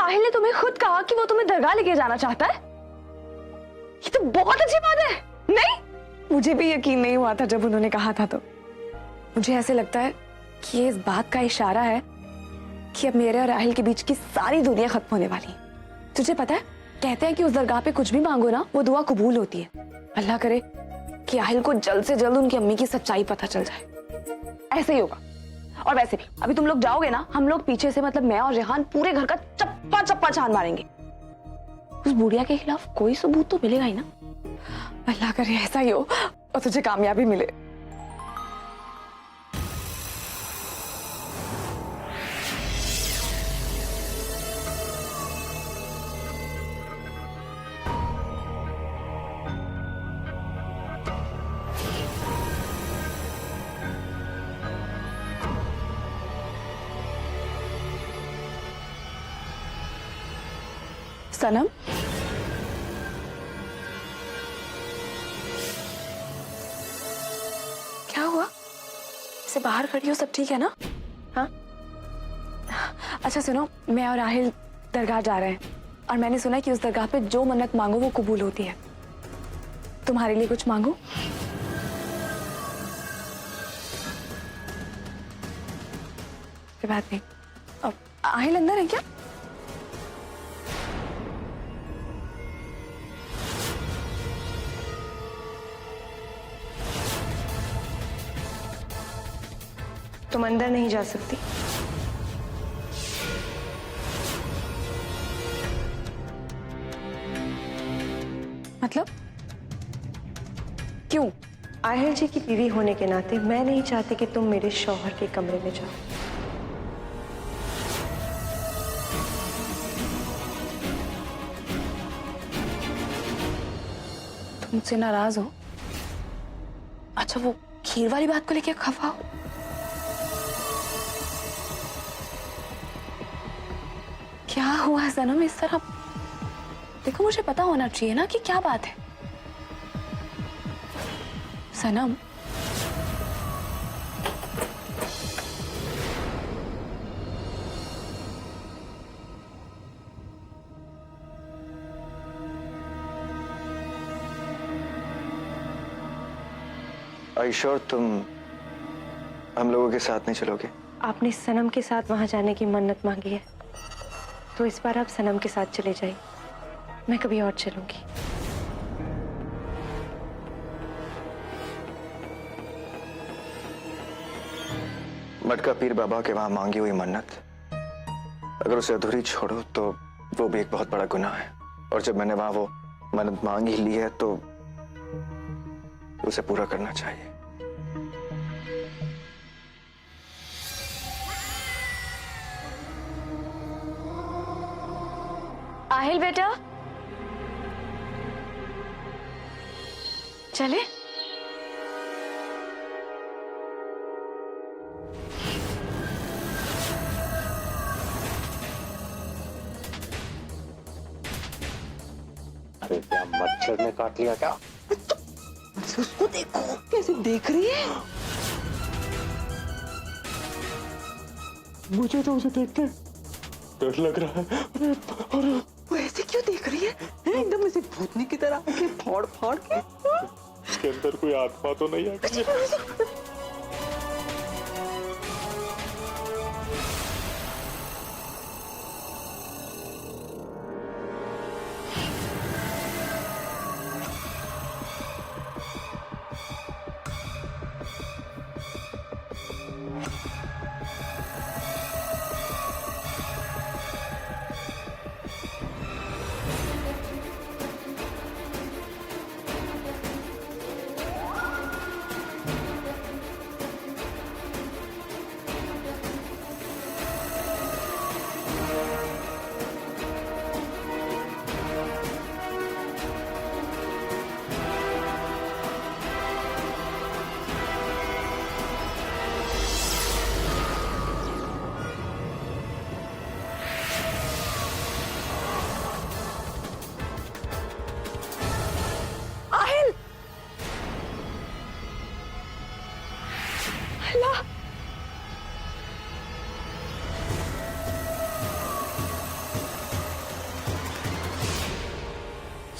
साहिल ने तुम्हें खुद कहा कि वो तुम्हें दरगाह लेके जाना चाहता है। ये तो बहुत अच्छी बात है। नहीं, मुझे भी यकीन नहीं हुआ था जब उन्होंने कहा था। तो मुझे ऐसे लगता है कि ये इस बात का इशारा है कि अब मेरे और राहिल के बीच की सारी दुनिया खत्म होने वाली है। तुझे पता है, कहते हैं कि उस दरगाह पे कुछ भी मांगो ना, वो दुआ कबूल होती है। अल्लाह करे कि राहिल को जल्द से जल्द उनकी अम्मी की सच्चाई पता चल जाए। ऐसे ही होगा। और वैसे भी अभी तुम लोग जाओगे ना, हम लोग पीछे से, मतलब मैं और रेहान पूरे घर का चप्पा चप्पा छान मारेंगे। उस बुढ़िया के खिलाफ कोई सबूत तो मिलेगा ही ना। अल्लाह करे ऐसा ही हो और तुझे कामयाबी मिले। सनम, क्या हुआ? इसे बाहर खड़ी हो, सब ठीक है ना? हाँ। अच्छा सुनो, मैं और राहिल दरगाह जा रहे हैं और मैंने सुना है कि उस दरगाह पे जो मन्नत मांगो वो कबूल होती है। तुम्हारे लिए कुछ मांगो? कोई बात नहीं। अब राहिल अंदर है क्या? तुम अंदर नहीं जा सकती। मतलब क्यों? आहिल जी की बीवी होने के नाते मैं नहीं चाहती कि तुम मेरे शौहर के कमरे में जाओ। तुम मुझसे नाराज हो? अच्छा, वो खीर वाली बात को लेके खफा हो? क्या हुआ सनम इस तरह? देखो, मुझे पता होना चाहिए ना कि क्या बात है। सनम, आयशा, तुम हम लोगों के साथ नहीं चलोगे? आपने सनम के साथ वहां जाने की मन्नत मांगी है, तो इस बार आप सनम के साथ चले जाइए। मैं कभी और चलूंगी। मटका पीर बाबा के वहां मांगी हुई मन्नत, अगर उसे अधूरी छोड़ो तो वो भी एक बहुत बड़ा गुनाह है। और जब मैंने वहां वो मन्नत मांग ही ली है तो उसे पूरा करना चाहिए। आहिल बेटा, चले? अरे क्या मच्छर ने काट लिया क्या? उसको देखो कैसे देख रही है। मुझे तो उसे देख के डर लग रहा है। अरे वो ऐसे क्यों देख रही है? एकदम ऐसे भूतनी की तरह आंखें फाड़ फाड़ के। इसके अंदर कोई आत्मा तो नहीं है?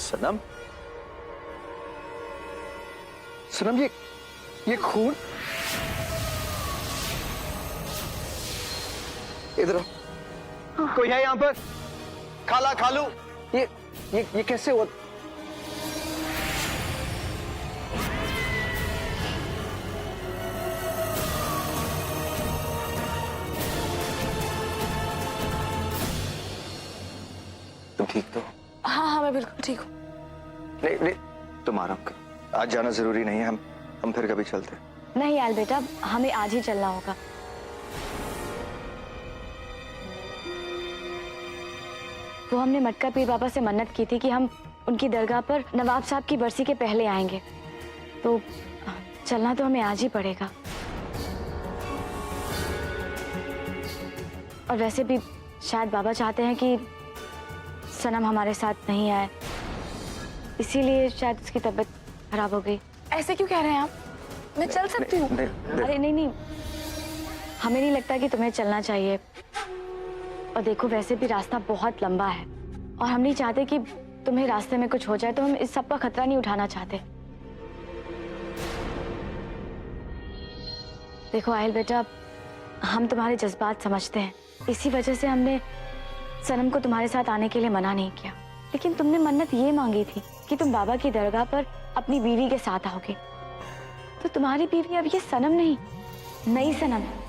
सनम, सनम ये खून इधर आओ। कोई है यहाँ पर? खाला खालू, ये कैसे हुआ? तुम ठीक तो? हाँ हाँ मैं बिल्कुल ठीक हूँ। नहीं नहीं, तुम आराम कर, आज जाना जरूरी नहीं है, हम फिर कभी चलते हैं। नहीं यार बेटा, हमें आज ही चलना होगा। वो हमने मटका पीर बाबा से मन्नत की थी कि हम उनकी दरगाह पर नवाब साहब की बरसी के पहले आएंगे, तो चलना तो हमें आज ही पड़ेगा। और वैसे भी शायद बाबा चाहते हैं कि सनम हमारे साथ नहीं आए, इसीलिए शायद उसकी तबीयत खराब हो गई। ऐसे क्यों कह रहे हैं आप? मैं चल सकती हूँ। अरे नहीं नहीं, हमें नहीं लगता कि तुम्हें चलना चाहिए। और देखो वैसे भी रास्ता बहुत लंबा है और हम नहीं चाहते कि तुम्हें रास्ते में कुछ हो जाए, तो हम इस सब का खतरा नहीं उठाना चाहते। देखो आयल बेटा, हम तुम्हारे जज्बात समझते हैं, इसी वजह से हमने सनम को तुम्हारे साथ आने के लिए मना नहीं किया। लेकिन तुमने मन्नत ये मांगी थी कि तुम बाबा की दरगाह पर अपनी बीवी के साथ आओगे, तो तुम्हारी बीवी अब ये सनम नहीं, नई सनम है।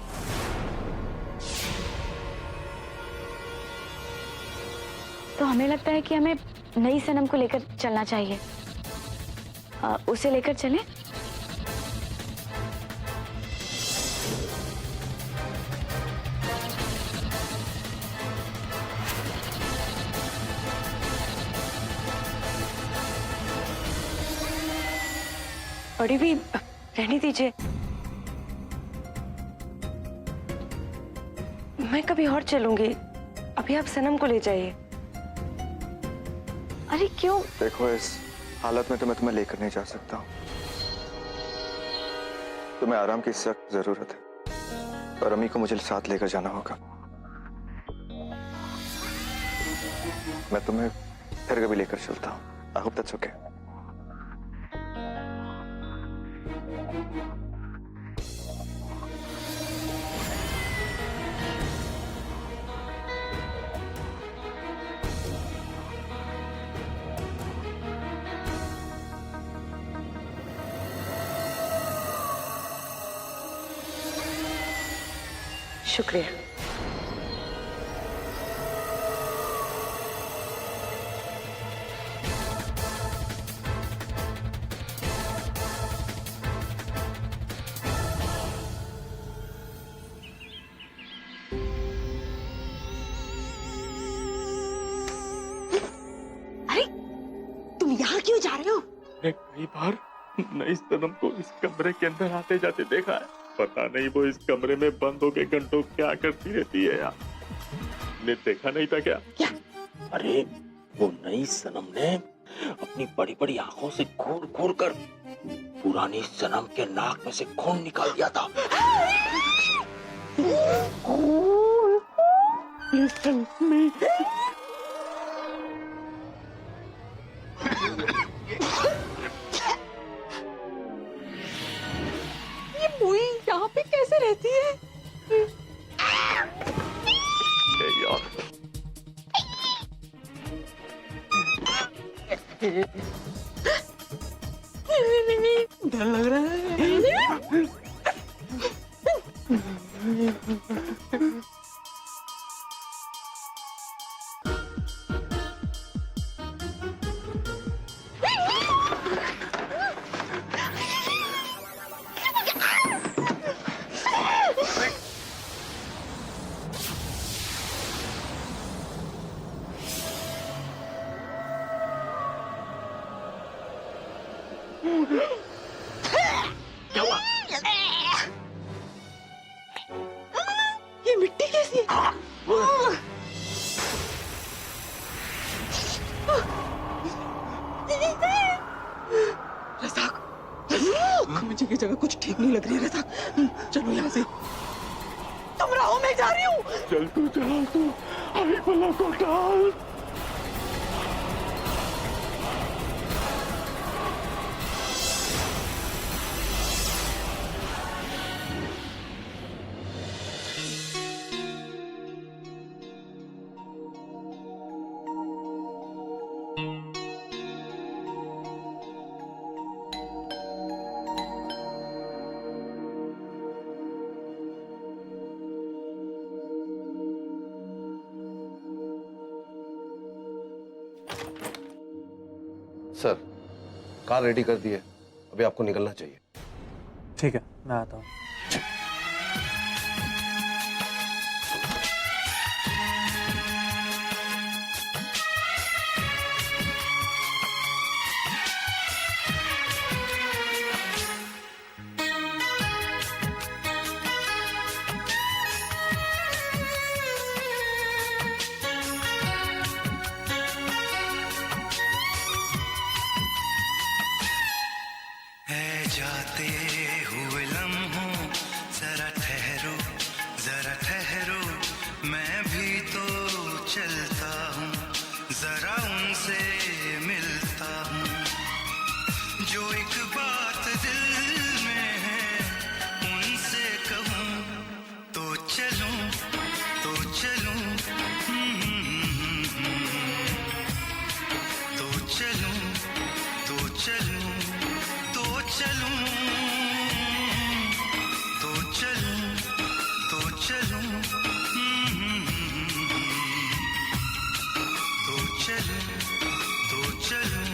तो हमें लगता है कि हमें नई सनम को लेकर चलना चाहिए। उसे लेकर चलें? बड़ी भी रहने दीजिए, मैं कभी और चलूंगी, अभी आप सनम को ले जाइए। अरे क्यों? देखो इस हालत में तो मैं तुम्हें लेकर नहीं जा सकता हूँ, तुम्हें आराम की सख्त जरूरत है और अम्मी को मुझे साथ लेकर जाना होगा। मैं तुम्हें फिर कभी लेकर चलता हूँ। I hope that's okay. शुक्रिया। अरे तुम यहाँ क्यों जा रहे हो? मैंने कई बार नई सनम को इस कमरे के अंदर आते जाते देखा है, पता नहीं वो इस कमरे में बंद होके घंटों क्या करती रहती है यार। ने देखा नहीं था क्या? अरे वो नई सनम ने अपनी बड़ी बड़ी आंखों से घूर घूर कर पुरानी सनम के नाक में से खून निकाल दिया था। ये बुई यहाँ पे कैसे रहती है? यार डर लग रहा है। ये मिट्टी कैसी है? रज़ाक, मुझे ये जगह कुछ ठीक नहीं लग रही है रज़ाक, चलो यहाँ से। तुम रहो, मैं जा रही हूँ। चल तू, चला तू, अभी भला को डाल। सर, कार रेडी कर दी है, अभी आपको निकलना चाहिए। ठीक है, मैं आता हूँ। जाते हुए लम्हों जरा ठहरो मैं भी तो चलता हूँ, जरा उनसे मिलता हूँ, जो एक बात दिल में है उनसे कहूँ, तो चलूं तो चलूं तो चलूं तो चलूं तो चलूं तो चलूं तो चलूं तो चलूं तो चलूं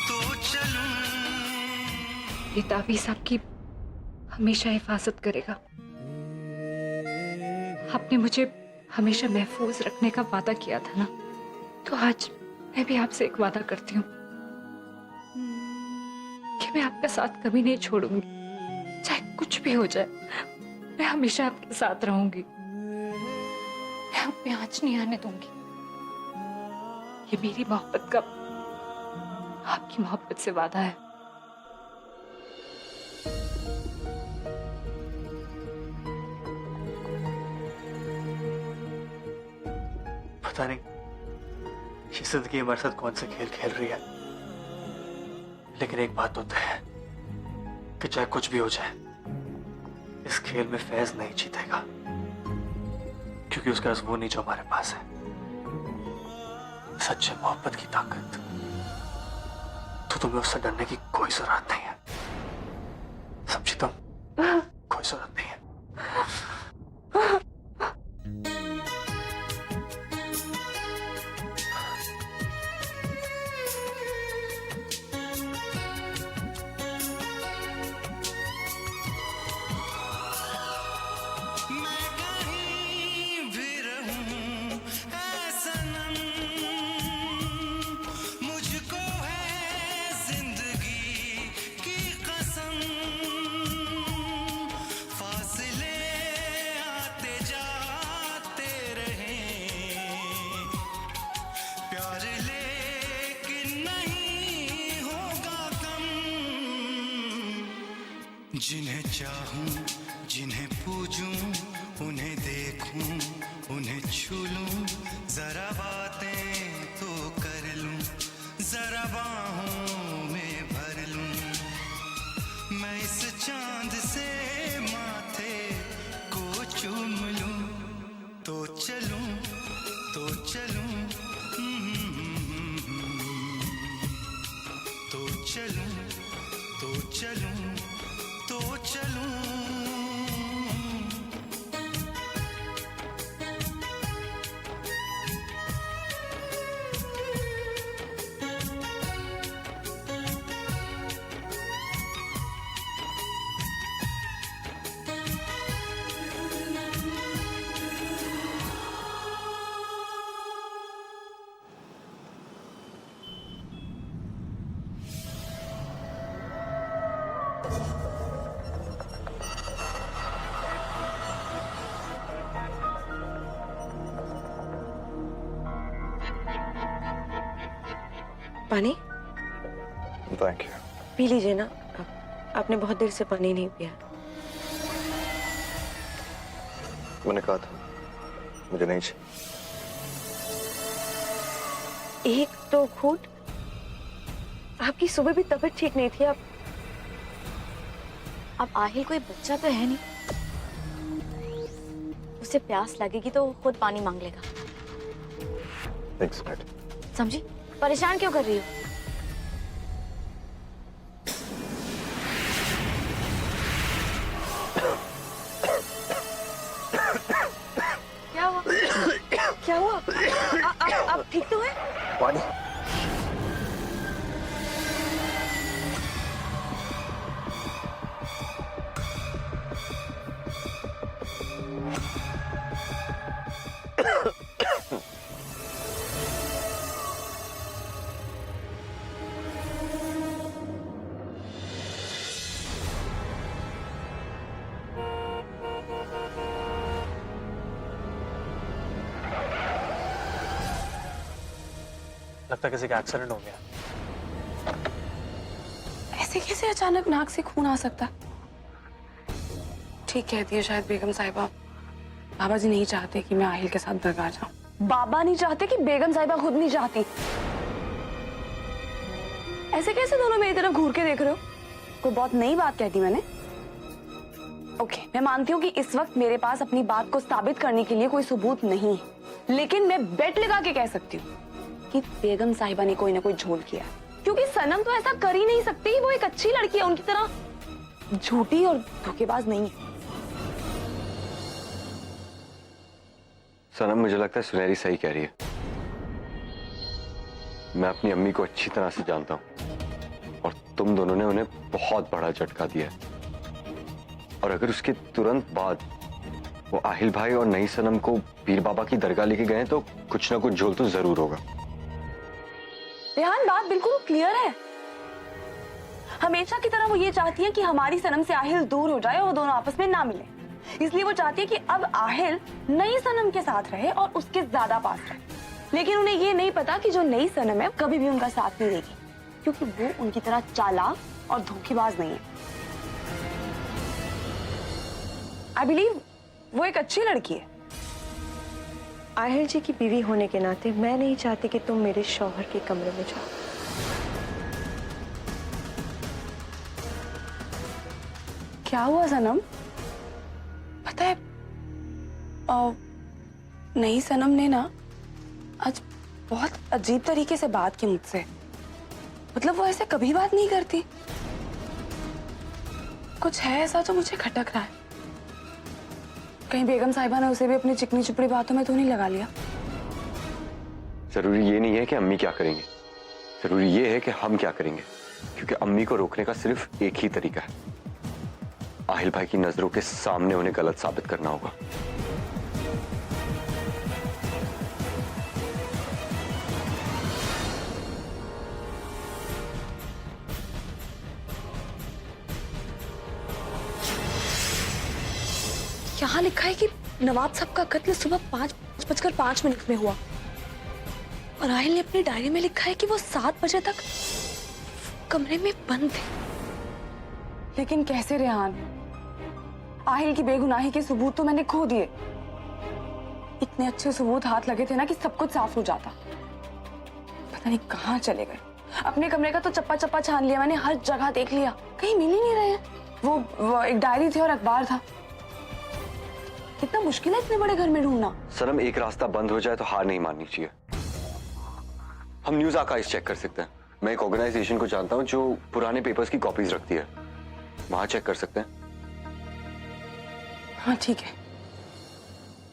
तो चलूं। ये ताबीज़ आपकी हमेशा हिफाजत करेगा। आपने मुझे हमेशा महफूज रखने का वादा किया था ना, तो आज मैं भी आपसे एक वादा करती हूँ कि मैं आपका साथ कभी नहीं छोड़ूंगी, चाहे कुछ भी हो जाए, मैं हमेशा आपके साथ रहूंगी, मैं आप में आँच नहीं आने दूंगी। ये मेरी मोहब्बत का आपकी मोहब्बत से वादा है। पता नहीं ये जिंदगी हमारे साथ कौन सा खेल खेल रही है, लेकिन एक बात तो तय है कि चाहे कुछ भी हो जाए, इस खेल में फैज नहीं जीतेगा, क्योंकि उसके पास वो नहीं जो हमारे पास है, सच्चे मोहब्बत की ताकत। तो तुम्हें उससे डरने की कोई जरूरत नहीं है, समझी तुम? कोई जरूरत नहीं है। मैं कहीं भी रहूं ऐ सनम, मुझको है जिंदगी की कसम, फासले आते जाते रहे, प्यार लेकिन नहीं होगा कम, जिन्हें चाहूं जिन्हें पूजूं उन्हें देखूं उन्हें छू लूं, जरा बातें तो कर लूं, जरा बाहों में भर लूं, मैं इस चांद से माथे को चूम लूं, तो चलूं तो चलूं तो चलूं तो चलूं तो चलूं। पानी थैंक यू। पी लीजिए ना, आपने बहुत देर से पानी नहीं पिया। मैंने कहा था मुझे नहीं चाहिए। एक तो घूंट, आपकी सुबह भी तबीयत ठीक नहीं थी। अब आहिल कोई बच्चा तो है नहीं, उसे प्यास लगेगी तो वो खुद पानी मांग लेगा। Thanks madam. समझी? परेशान क्यों कर रही हो? क्या हुआ? क्या हुआ? आप ठीक तो हैं? पानी। लगता है किसी का एक्सीडेंट हो गया। ऐसे कैसे अचानक नाक से खून आ सकता? ठीक कहती है शायद बेगम साहिबा, बाबा जी नहीं चाहते कि मैं आहिल के साथ दरगाह जाऊं। बाबा नहीं चाहते कि बेगम साहिबा खुद नहीं चाहती? ऐसे कैसे दोनों मेरी तरफ घूर के देख रहे हो? कोई बहुत नई बात कहती मैंने? ओके, मैं मानती हूँ कि इस वक्त मेरे पास अपनी बात को साबित करने के लिए कोई सबूत नहीं है, लेकिन मैं बेट लगा के कह सकती हूँ कि बेगम साहिबा ने कोई ना कोई झोल किया, क्योंकि सनम तो ऐसा कर ही नहीं सकती। वो एक अच्छी लड़की है, उनकी तरह झूठी और धोखेबाज नहीं है। सनम, मुझे लगता है सुनहरी सही कह रही है। मैं अपनी अम्मी को अच्छी तरह से जानता हूं और तुम दोनों ने उन्हें बहुत बड़ा झटका दिया है। और अगर उसके तुरंत बाद वो आहिल भाई और नई सनम को पीर बाबा की दरगाह लेके गए तो कुछ ना कुछ झोल तो जरूर होगा। रेहान, बात बिल्कुल क्लियर है। हमेशा की तरह वो ये चाहती है कि हमारी सनम से आहिल दूर हो जाए और दोनों आपस में ना मिले। इसलिए वो चाहती है कि अब आहिल नई सनम के साथ रहे और उसके ज्यादा पास रहे। लेकिन उन्हें ये नहीं पता कि जो नई सनम है कभी भी उनका साथ नहीं देगी, क्योंकि वो उनकी तरह चालाक और धोखेबाज नहीं है। आई बिलीव वो एक अच्छी लड़की है। आहिल जी की बीवी होने के नाते मैं नहीं चाहती कि तुम मेरे शौहर के कमरे में जाओ। क्या हुआ सनम? पता है, नई सनम ने ना आज बहुत अजीब तरीके से बात की मुझसे। मतलब वो ऐसे कभी बात नहीं करती। कुछ है ऐसा जो मुझे खटक रहा है। कहीं बेगम साहिबा ने उसे भी अपनी चिकनी चुपड़ी बातों में तो नहीं लगा लिया? जरूरी ये नहीं है कि अम्मी क्या करेंगे, जरूरी ये है कि हम क्या करेंगे, क्योंकि अम्मी को रोकने का सिर्फ एक ही तरीका है। आहिल भाई की नजरों के सामने उन्हें गलत साबित करना होगा। यहाँ लिखा है कि नवाब साहब का कत्ल सुबह 5:05 में हुआ और आहिल ने अपनी डायरी में लिखा है कि वो 7 बजे तक कमरे में बंद थे। लेकिन कैसे रेहान? आहिल की बेगुनाही के सबूत तो मैंने खो दिए। इतने अच्छे सबूत हाथ लगे थे ना कि सब कुछ साफ हो जाता। पता नहीं कहाँ चले गए। अपने कमरे का तो चप्पा चप्पा छान लिया मैंने, हर जगह देख लिया, कहीं मिल ही नहीं रहे हैं। वो एक डायरी थी और अखबार था। कितना मुश्किल है इतने बड़े घर में ढूंढना। सनम, एक रास्ता बंद हो जाए तो हार नहीं माननी चाहिए। हम न्यूज आर्काइव्स चेक कर सकते हैं। मैं एक ऑर्गेनाइजेशन को जानता हूं जो पुराने पेपर्स की कॉपीज रखती है, वहां चेक कर सकते हैं। हाँ ठीक है।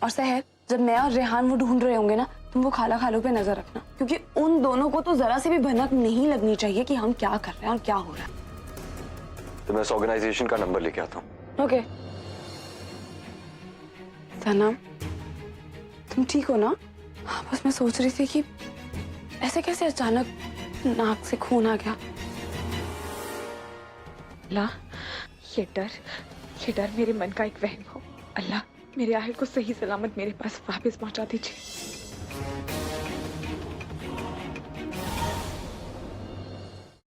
और सहर, जब मैं और रेहान वो ढूंढ रहे होंगे ना, तुम वो खाला खालों पे नजर रखना, क्योंकि उन दोनों को तो जरा से भी भनक नहीं लगनी चाहिए कि हम क्या कर रहे हैं और क्या हो रहा है। तो मैं उस ऑर्गेनाइजेशन का नंबर लेके आता हूँ। ओके। सनम, तुम ठीक हो ना? हाँ, बस मैं सोच रही थी कि ऐसे कैसे अचानक नाक से खून आ गया। अल्लाह, ये डर मेरे मन का एक वहम हो। अल्लाह, मेरे आहिल को सही सलामत मेरे पास वापस पहुंचा दीजिए।